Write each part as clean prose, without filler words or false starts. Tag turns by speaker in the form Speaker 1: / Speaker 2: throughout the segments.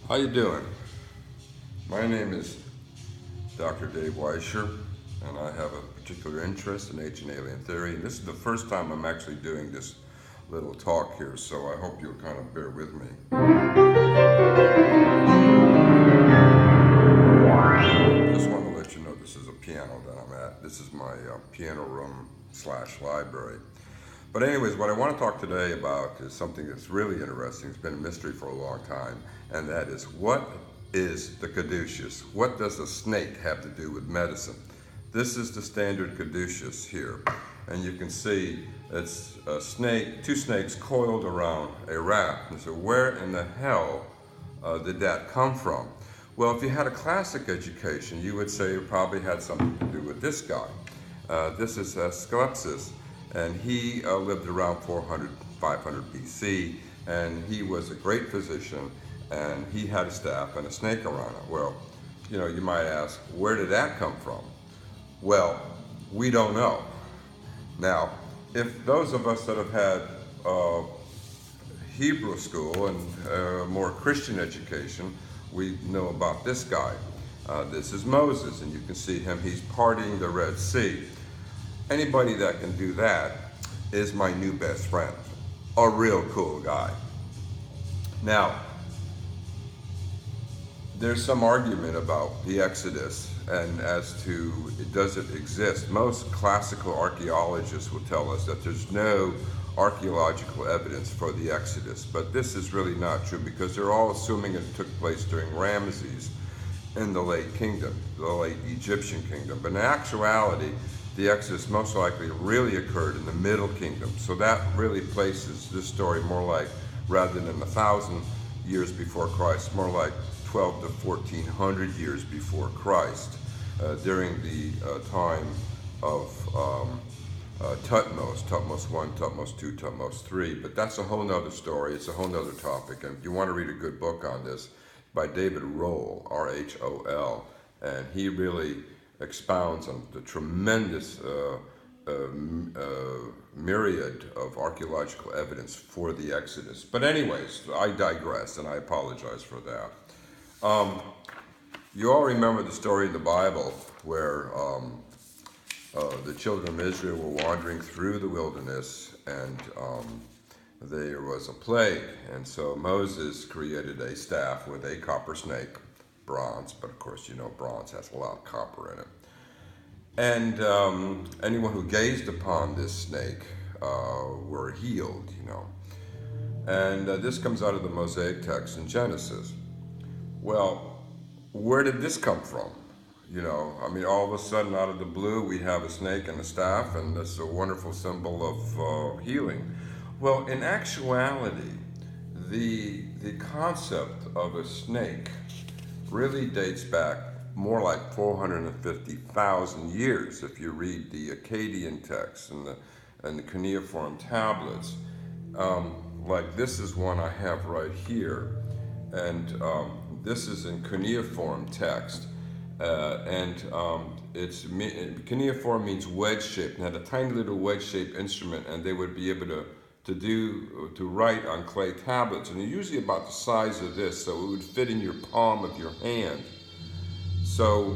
Speaker 1: How you doing? My name is Dr. Dave Weischer, and I have a particular interest in ancient alien theory. And this is the first time I'm actually doing this little talk here, so I hope you'll kind of bear with me. Just want to let you know this is a piano that I'm at. This is my piano room / library. But anyways, what I want to talk today about is something that's really interesting. It's been a mystery for a long time, and that is, what is the caduceus? What does a snake have to do with medicine? This is the standard caduceus here, and you can see it's a snake, two snakes coiled around a raft. And so where in the hell did that come from? Well, if you had a classic education, you would say it probably had something to do with this guy. This is Asclepius, and he lived around 400, 500 BC, and he was a great physician, and he had a staff and a snake around it. Well, you might ask, where did that come from? Well, we don't know. Now, if those of us that have had Hebrew school and more Christian education, we know about this guy. This is Moses, and you can see him, he's parting the Red Sea. Anybody that can do that is my new best friend, a real cool guy. Now, there's some argument about the Exodus and as to does it exist. Most classical archaeologists will tell us that there's no archaeological evidence for the Exodus, but this is really not true because they're all assuming it took place during Ramesses in the late kingdom, the late Egyptian kingdom. But in actuality, the Exodus most likely really occurred in the Middle Kingdom. So that really places this story more like, rather than 1,000 years before Christ, more like 12 to 1400 years before Christ, during the time of Tutmos, Tutmos I, Tutmos II, Tutmos III. But that's a whole nother story. It's a whole nother topic. And if you want to read a good book on this, by David Rohl, R-H-O-L, and he really expounds on the tremendous myriad of archaeological evidence for the Exodus. But anyways, I digress, and I apologize for that. You all remember the story in the Bible where the children of Israel were wandering through the wilderness, and there was a plague, and so Moses created a staff with a copper snake, bronze, but of course bronze has a lot of copper in it. And anyone who gazed upon this snake were healed, And this comes out of the Mosaic text in Genesis. Well, where did this come from? All of a sudden, out of the blue, we have a snake and a staff, and that's a wonderful symbol of healing. Well, in actuality, the concept of a snake really dates back more like 450,000 years if you read the Akkadian texts and the cuneiform tablets. Like this is one I have right here, and this is in cuneiform text, it's cuneiform means wedge-shaped, and had a tiny little wedge-shaped instrument, and they would be able to write on clay tablets, and they're usually about the size of this, so it would fit in your palm of your hand. So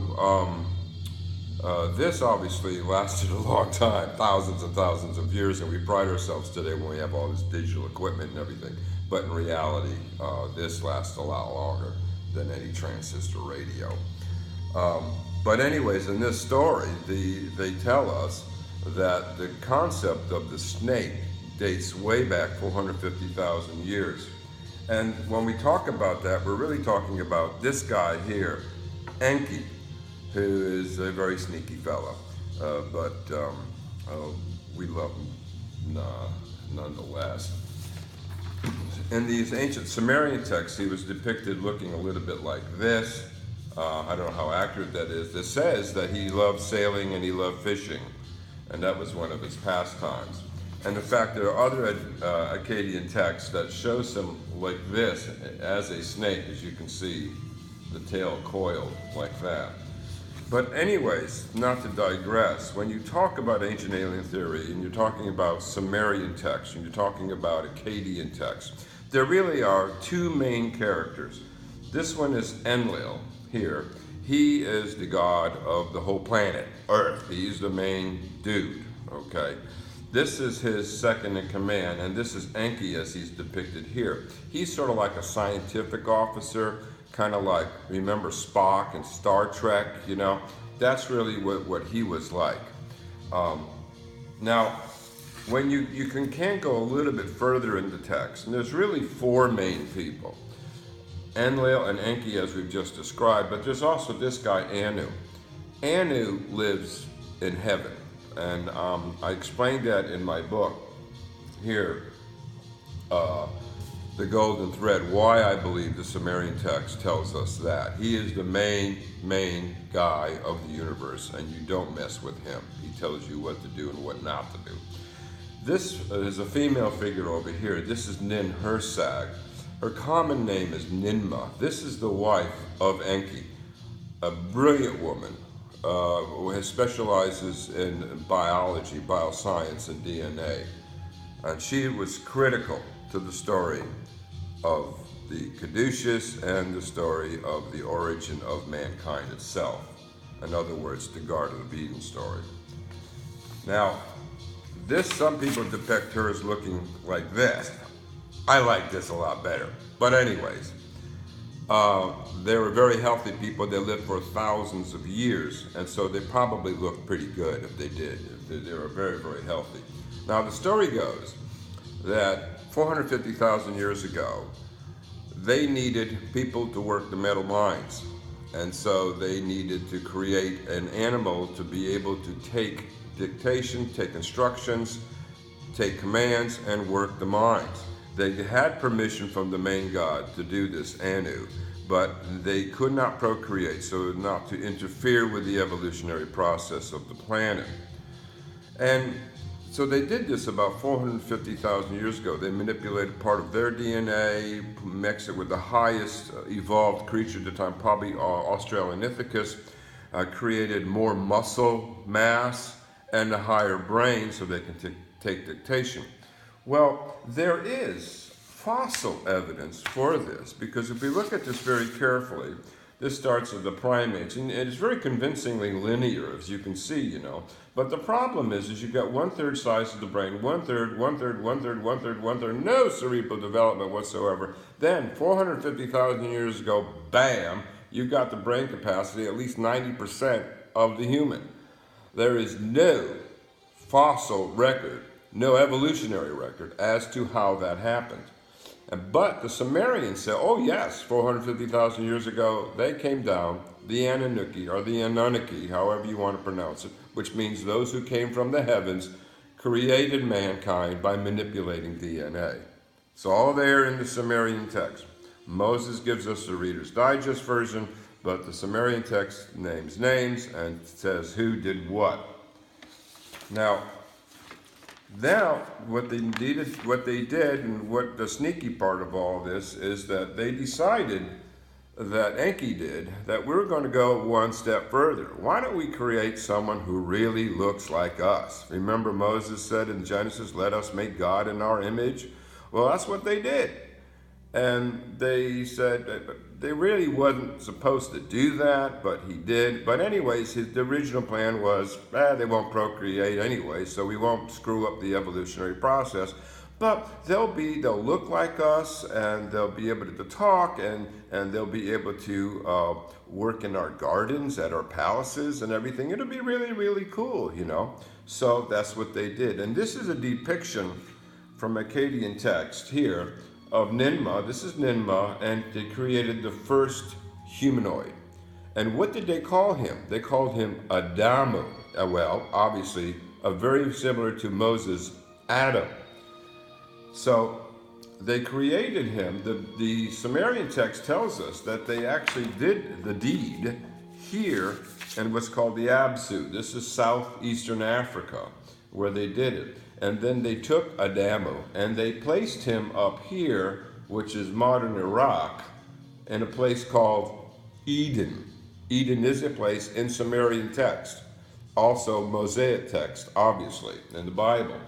Speaker 1: this obviously lasted a long time, thousands and thousands of years, and we pride ourselves today when we have all this digital equipment and everything. But in reality, this lasts a lot longer than any transistor radio. But anyways, in this story, they tell us that the concept of the snake dates way back 450,000 years. And when we talk about that, we're really talking about this guy here, Enki, who is a very sneaky fellow, but we love him nonetheless. In these ancient Sumerian texts, he was depicted looking a little bit like this. I don't know how accurate that is. It says that he loved sailing and he loved fishing, and that was one of his pastimes. And in fact, there are other Akkadian texts that shows him like this, as a snake, as you can see, the tail coiled like that. But anyways, not to digress, when you talk about ancient alien theory, and you're talking about Sumerian texts, and you're talking about Akkadian texts, there really are two main characters. This one is Enlil here. He is the god of the whole planet, Earth. He's the main dude, okay? This is his second in command, and this is Enki as he's depicted here. He's sort of like a scientific officer, kind of like, remember Spock in Star Trek, you know? That's really what he was like. Now, when you can go a little bit further in the text, and there's really four main people. Enlil and Enki, as we've just described, but there's also this guy, Anu. Anu lives in heaven, and I explained that in my book here, The Golden Thread, why I believe the Sumerian text tells us that. He is the main guy of the universe, and you don't mess with him. He tells you what to do and what not to do. This is a female figure over here. This is Nin-Hersag. Her common name is Ninmah. This is the wife of Enki, a brilliant woman who specializes in biology, bioscience, and DNA. And she was critical to the story of the Caduceus and the story of the origin of mankind itself. In other words, the Garden of Eden story. Now, some people depict her as looking like this. I like this a lot better. But anyways, they were very healthy people. They lived for thousands of years, and so they probably looked pretty good if they did. They were very, very healthy. Now, the story goes that 450,000 years ago, they needed people to work the metal mines. And so they needed to create an animal to be able to take dictation, take instructions, take commands, and work the mines. They had permission from the main god to do this, Anu, but they could not procreate, so not to interfere with the evolutionary process of the planet. And so they did this about 450,000 years ago. They manipulated part of their DNA, mixed it with the highest evolved creature at the time, probably Australopithecus, created more muscle mass and a higher brain so they can take dictation. Well, there is fossil evidence for this, because if we look at this very carefully, this starts with the primates, and it's very convincingly linear, as you can see, you know. But the problem is you've got 1/3 size of the brain, 1/3, 1/3, 1/3, 1/3, 1/3, no cerebral development whatsoever. Then, 450,000 years ago, bam, you've got the brain capacity, at least 90% of the human. There is no fossil record, no evolutionary record as to how that happened. But the Sumerians said, oh yes, 450,000 years ago, they came down, the Anunnaki, or the Anunnaki, however you want to pronounce it, which means those who came from the heavens, created mankind by manipulating DNA. It's all there in the Sumerian text. Moses gives us the Reader's Digest version, but the Sumerian text names names and says who did what. Now, what they did, and what the sneaky part of all this is that they decided, that Enki did, that we're going to go one step further. Why don't we create someone who really looks like us? Remember Moses said in Genesis, let us make God in our image? Well, that's what they did. And they said that they really wasn't supposed to do that, but he did. But anyways, the original plan was, they won't procreate anyway, so we won't screw up the evolutionary process. But they'll look like us, and they'll be able to talk, and they'll be able to work in our gardens, at our palaces and everything. It'll be really, really cool, you know. So that's what they did. And this is a depiction from Akkadian text here of Ninmah. This is Ninmah, and they created the first humanoid. And what did they call him? They called him Adamu. Well, obviously, very similar to Moses, Adam. So they created him. The Sumerian text tells us that they actually did the deed here in what's called the Absu. This is southeastern Africa, where they did it. And then they took Adamu and they placed him up here, which is modern Iraq, in a place called Eden. Eden is a place in Sumerian text, also Mosaic text, obviously, in the Bible.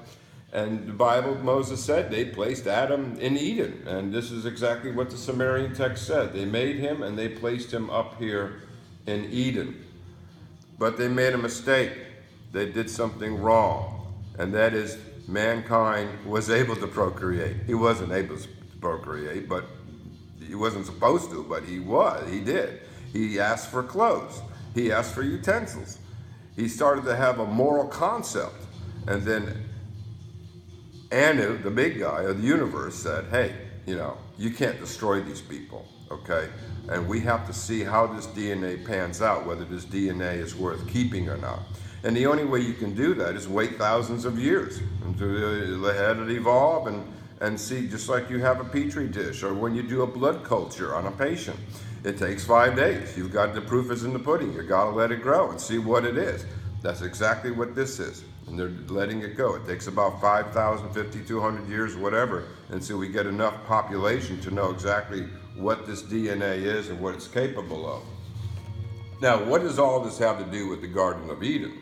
Speaker 1: And the Bible, Moses said, they placed Adam in Eden. And this is exactly what the Sumerian text said. They made him and they placed him up here in Eden. But they made a mistake. They did something wrong. And that is, mankind was able to procreate. He wasn't able to procreate, but he wasn't supposed to, but he was. He did. He asked for clothes. He asked for utensils. He started to have a moral concept. And then Anu, the big guy of the universe, said, hey, you can't destroy these people, okay? And we have to see how this DNA pans out, whether this DNA is worth keeping or not. And the only way you can do that is wait thousands of years to let it evolve and see, just like you have a petri dish or when you do a blood culture on a patient. It takes 5 days. You've got the proof is in the pudding. You got to let it grow and see what it is. That's exactly what this is. And they're letting it go. It takes about 5,000, 5,200 years, whatever, until we get enough population to know exactly what this DNA is and what it's capable of. Now, what does all this have to do with the Garden of Eden?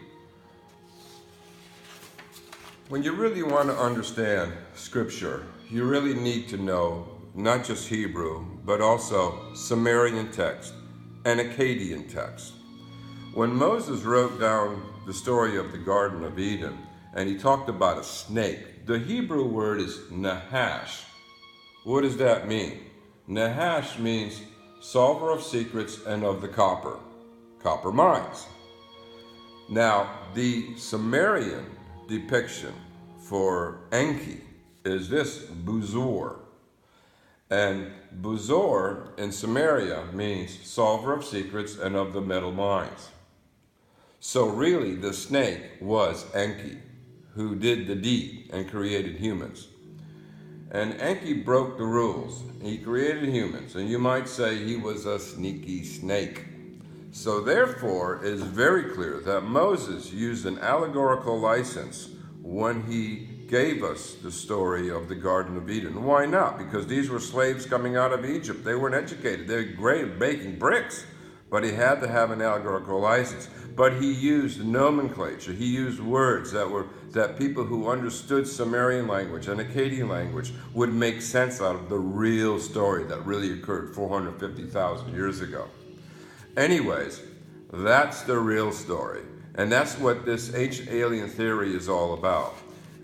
Speaker 1: When you really want to understand Scripture, you really need to know not just Hebrew, but also Sumerian text and Akkadian text. When Moses wrote down the story of the Garden of Eden, and he talked about a snake, the Hebrew word is Nahash. What does that mean? Nahash means solver of secrets and of the copper mines. Now, the Sumerian depiction for Enki is this, Buzor. And Buzor in Samaria means solver of secrets and of the metal mines. So really, the snake was Enki, who did the deed and created humans. And Enki broke the rules. He created humans, and you might say he was a sneaky snake. So therefore, it is very clear that Moses used an allegorical license when he gave us the story of the Garden of Eden. Why not? Because these were slaves coming out of Egypt. They weren't educated. They were great at making bricks, but he had to have an allegorical license. But he used nomenclature. He used words that people who understood Sumerian language and Akkadian language would make sense out of the real story that really occurred 450,000 years ago. Anyways, that's the real story. And that's what this ancient alien theory is all about.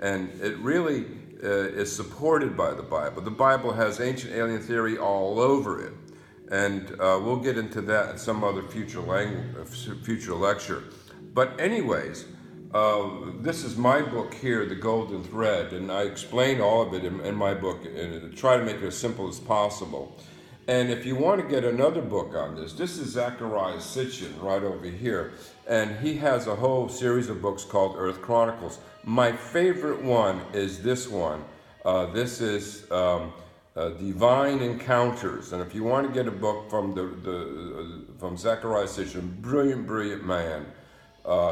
Speaker 1: And it really is supported by the Bible. The Bible has ancient alien theory all over it. And we'll get into that in some other future lecture. But anyways, this is my book here, The Golden Thread, and I explain all of it in my book and try to make it as simple as possible. And if you want to get another book on this is Zachariah Sitchin right over here. And he has a whole series of books called Earth Chronicles. My favorite one is this one. This is Divine Encounters. And if you want to get a book from from Zachariah Sitchin, brilliant man.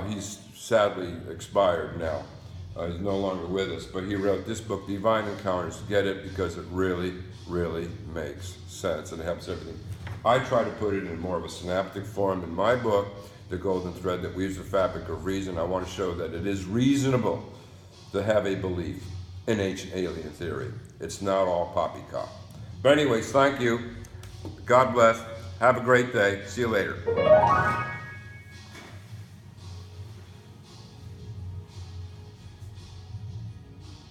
Speaker 1: He's sadly expired now. He's no longer with us, but he wrote this book, Divine Encounters. Get it because it really makes sense and it helps everything. I try to put it in more of a synaptic form in my book, The Golden Thread That Weaves the Fabric of Reason. I want to show that it is reasonable to have a belief in ancient alien theory. It's not all poppycock. But anyways, thank you. God bless. Have a great day. See you later.